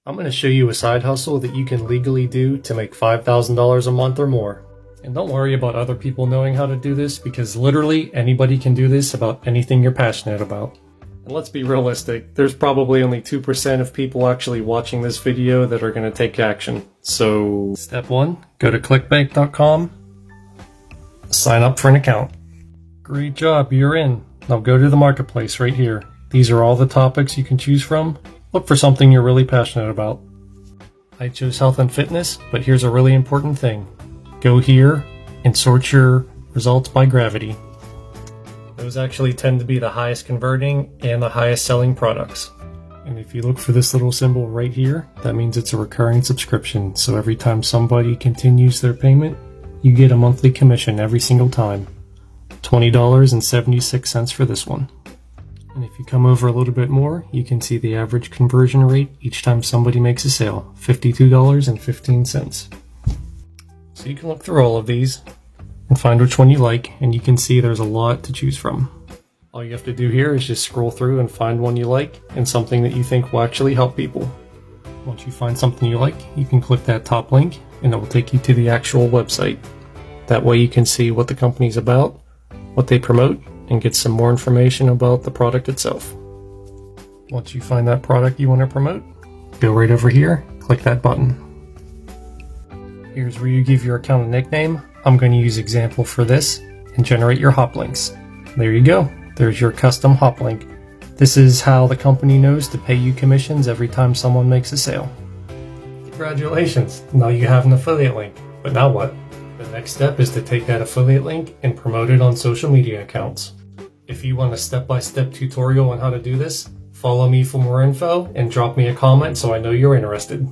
I'm going to show you a side hustle that you can legally do to make $5,000 a month or more. And don't worry about other people knowing how to do this, because literally anybody can do this about anything you're passionate about. And let's be realistic, there's probably only 2% of people actually watching this video that are going to take action. So step 1, go to clickbank.com, sign up for an account. Great job, you're in. Now go to the marketplace right here. These are all the topics you can choose from. Look for something you're really passionate about. I chose health and fitness, but here's a really important thing. Go here and sort your results by gravity. Those actually tend to be the highest converting and the highest selling products. And if you look for this little symbol right here, that means it's a recurring subscription. So every time somebody continues their payment, you get a monthly commission every single time. $20.76 for this one. And if you come over a little bit more, you can see the average conversion rate each time somebody makes a sale, $52.15. So you can look through all of these and find which one you like, and you can see there's a lot to choose from. All you have to do here is just scroll through and find one you like and something that you think will actually help people. Once you find something you like, you can click that top link and it will take you to the actual website. That way you can see what the company's about, what they promote, and get some more information about the product itself. Once you find that product you want to promote, go right over here, click that button. Here's where you give your account a nickname. I'm going to use example for this and generate your hop links. There you go. There's your custom hop link. This is how the company knows to pay you commissions every time someone makes a sale. Congratulations, now you have an affiliate link. But now what? The next step is to take that affiliate link and promote it on social media accounts. If you want a step-by-step tutorial on how to do this, follow me for more info and drop me a comment so I know you're interested.